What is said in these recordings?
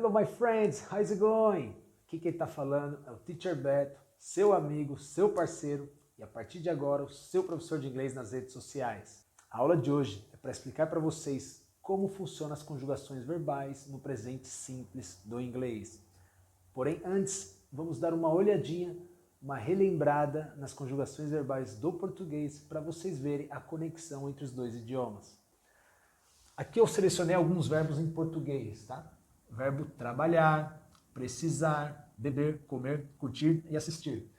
Hello my friends, how's it going? Aqui quem está falando é o Teacher Beto, seu amigo, seu parceiro e a partir de agora o seu professor de inglês nas redes sociais. A aula de hoje é para explicar para vocês como funcionam as conjugações verbais no presente simples do inglês. Porém, antes, vamos dar uma olhadinha, uma relembrada nas conjugações verbais do português para vocês verem a conexão entre os dois idiomas. Aqui eu selecionei alguns verbos em português, tá? Verbo trabalhar, precisar, beber, comer, curtir e assistir.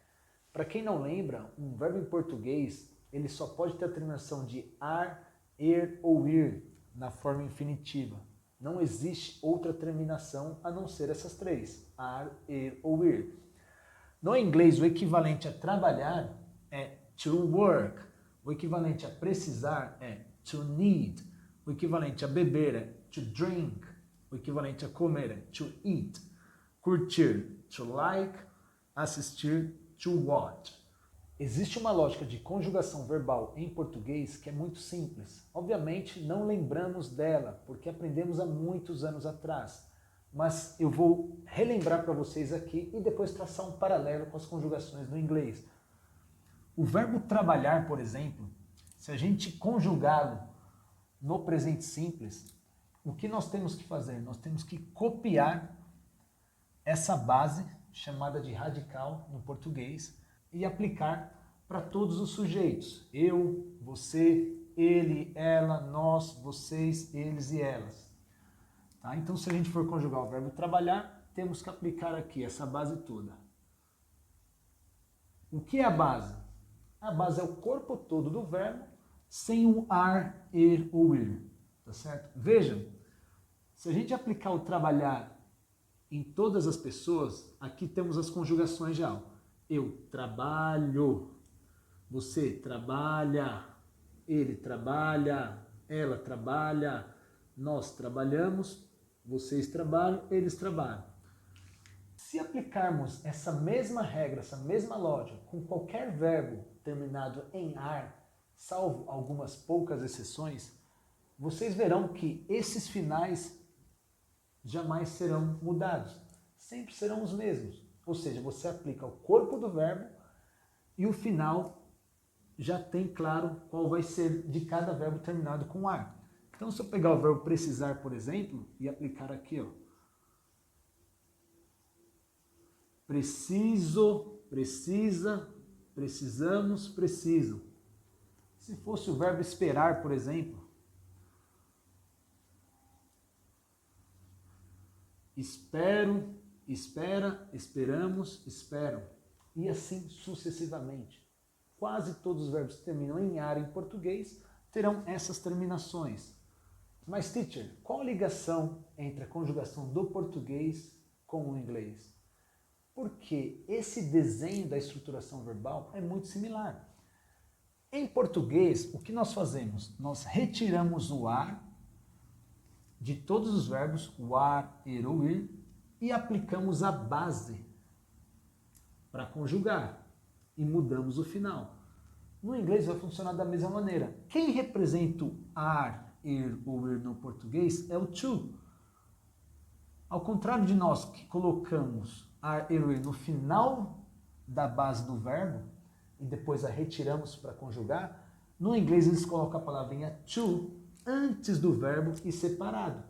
Para quem não lembra, um verbo em português, ele só pode ter a terminação de ar, er ou ir na forma infinitiva. Não existe outra terminação a não ser essas três, ar, er ou ir. No inglês, o equivalente a trabalhar é to work. O equivalente a precisar é to need. O equivalente a beber é to drink. O equivalente a comer é to eat. Curtir, to like. Assistir, to watch. Existe uma lógica de conjugação verbal em português que é muito simples. Obviamente, não lembramos dela, porque aprendemos há muitos anos atrás. Mas eu vou relembrar para vocês aqui e depois traçar um paralelo com as conjugações do inglês. O verbo trabalhar, por exemplo, se a gente conjugá-lo no presente simples, o que nós temos que fazer? Nós temos que copiar essa base, chamada de radical no português, e aplicar para todos os sujeitos. Eu, você, ele, ela, nós, vocês, eles e elas. Tá? Então, se a gente for conjugar o verbo trabalhar, temos que aplicar aqui essa base toda. O que é a base? A base é o corpo todo do verbo, sem o ar, er ou ir. Tá certo? Vejam, se a gente aplicar o trabalhar em todas as pessoas, aqui temos as conjugações já. Eu trabalho, você trabalha, ele trabalha, ela trabalha, nós trabalhamos, vocês trabalham, eles trabalham. Se aplicarmos essa mesma regra, essa mesma lógica, com qualquer verbo terminado em ar, salvo algumas poucas exceções, vocês verão que esses finais jamais serão mudados. Sempre serão os mesmos. Ou seja, você aplica o corpo do verbo e o final já tem claro qual vai ser de cada verbo terminado com ar. Então, se eu pegar o verbo precisar, por exemplo, e aplicar aqui, ó. Preciso, precisa, precisamos, precisam. Se fosse o verbo esperar, por exemplo, espero, espera, esperamos, esperam. E assim sucessivamente. Quase todos os verbos que terminam em ar em português terão essas terminações. Mas, teacher, qual a ligação entre a conjugação do português com o inglês? Porque esse desenho da estruturação verbal é muito similar. Em português, o que nós fazemos? Nós retiramos o ar de todos os verbos, o ar, er ou ir, e aplicamos a base para conjugar e mudamos o final. No inglês vai funcionar da mesma maneira. Quem representa o ar, er ou ir no português é o to. Ao contrário de nós que colocamos ar, er ou ir no final da base do verbo e depois a retiramos para conjugar, no inglês eles colocam a palavrinha to antes do verbo e separado.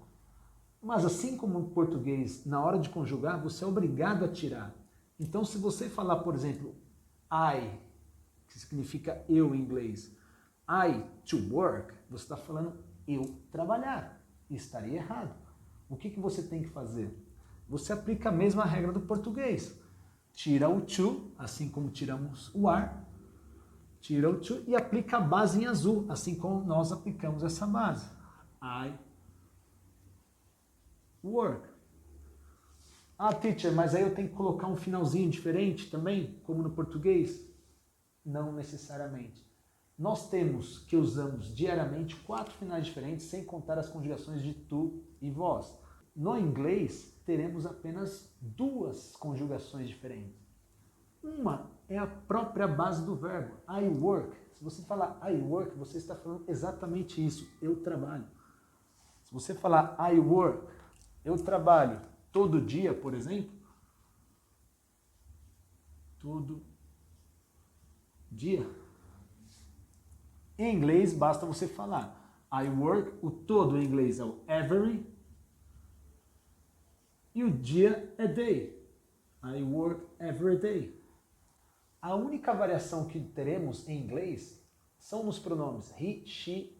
Mas assim como no português, na hora de conjugar, você é obrigado a tirar. Então, se você falar, por exemplo, I, que significa eu em inglês, I to work, você está falando eu trabalhar. E estaria errado. O que você tem que fazer? Você aplica a mesma regra do português. Tira o to, assim como tiramos o ar, tira o to e aplica a base em azul, assim como nós aplicamos essa base. I work. Ah, teacher, mas aí eu tenho que colocar um finalzinho diferente também, como no português? Não necessariamente. Nós temos que usamos diariamente 4 finais diferentes, sem contar as conjugações de tu e vós. No inglês, teremos apenas 2 conjugações diferentes. Uma é a própria base do verbo, I work. Se você falar I work, você está falando exatamente isso, eu trabalho. Se você falar I work, eu trabalho, todo dia, por exemplo. Todo dia. Em inglês, basta você falar I work, o todo em inglês é o every, e o dia é day. I work every day. A única variação que teremos em inglês são nos pronomes he, she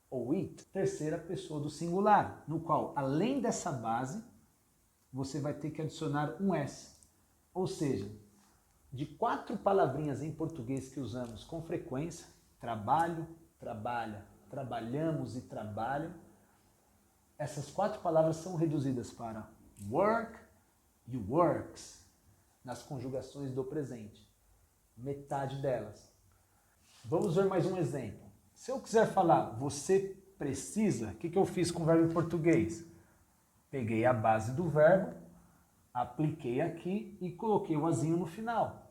ou it, terceira pessoa do singular, no qual, além dessa base, você vai ter que adicionar um S. Ou seja, de 4 palavrinhas em português que usamos com frequência, trabalho, trabalha, trabalhamos e trabalham, essas 4 palavras são reduzidas para work e works, nas conjugações do presente. Metade delas. Vamos ver mais um exemplo. Se eu quiser falar você precisa, o que eu fiz com o verbo em português? Peguei a base do verbo, apliquei aqui e coloquei o azinho no final.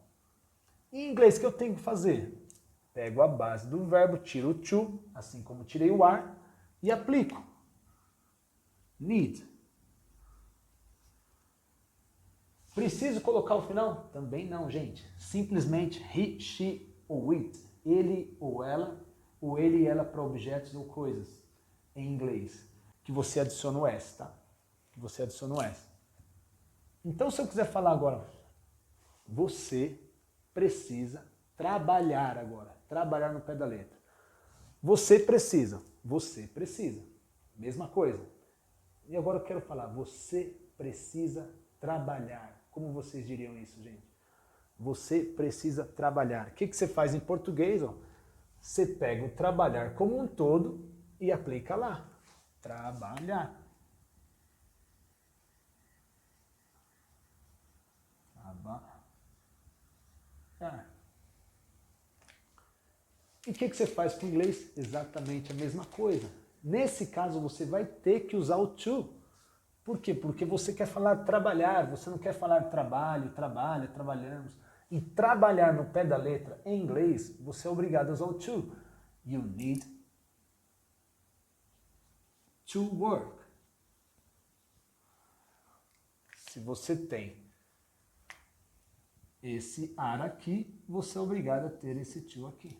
Em inglês, o que eu tenho que fazer? Pego a base do verbo, tiro o to, assim como tirei o are, e aplico. Need. Preciso colocar o final? Também não, gente. Simplesmente he, she ou it. Ele ou ela, ou ele e ela para objetos ou coisas. Em inglês. Que você adiciona o S, tá? Que você adiciona o S. Então, se eu quiser falar agora, você precisa trabalhar agora. Trabalhar no pé da letra. Você precisa. Você precisa. Mesma coisa. E agora eu quero falar, você precisa trabalhar. Como vocês diriam isso, gente? Você precisa trabalhar. O que você faz em português? Ó? Você pega o trabalhar como um todo e aplica lá. Trabalhar. Trabalhar. E o que você faz com o inglês? Exatamente a mesma coisa. Nesse caso, você vai ter que usar o to. Por quê? Porque você quer falar trabalhar, você não quer falar trabalho, trabalha, trabalhamos. E trabalhar no pé da letra em inglês, você é obrigado a usar o to. You need to work. Se você tem esse are aqui, você é obrigado a ter esse to aqui.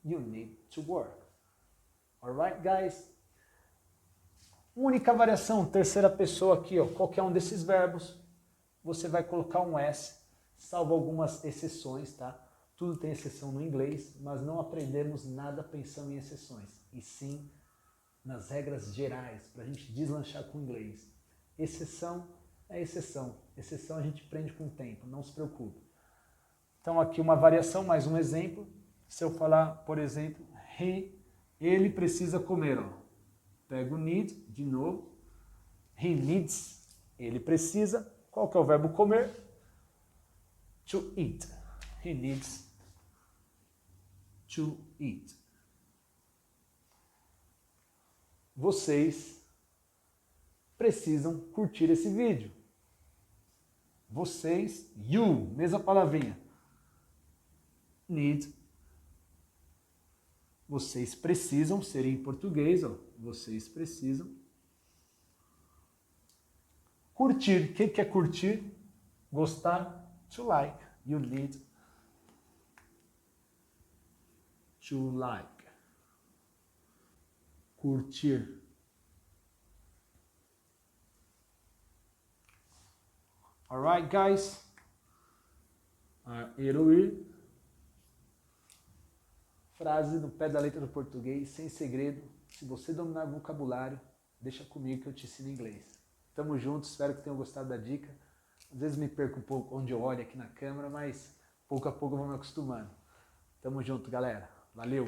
You need to work. Alright, guys? Única variação, terceira pessoa aqui, ó, qualquer um desses verbos, você vai colocar um S, salvo algumas exceções, tá? Tudo tem exceção no inglês, mas não aprendemos nada pensando em exceções, e sim nas regras gerais, para a gente deslanchar com o inglês. Exceção é exceção, exceção a gente aprende com o tempo, não se preocupe. Então aqui uma variação, mais um exemplo, se eu falar, por exemplo, ele precisa comer, ó. Pego o need, de novo. He needs, ele precisa. Qual que é o verbo comer? To eat. He needs to eat. Vocês precisam curtir esse vídeo. Vocês, you, mesma palavrinha. Need. Vocês precisam, seria em português, ó. Vocês precisam curtir. O que é curtir? Gostar. To like. You need to like. Curtir. Alright, guys? Ir ou ir. Frase no pé da letra do português, sem segredo. Se você dominar o vocabulário, deixa comigo que eu te ensino inglês. Tamo junto, espero que tenham gostado da dica. Às vezes me perco um pouco onde eu olho aqui na câmera, mas pouco a pouco eu vou me acostumando. Tamo junto, galera. Valeu!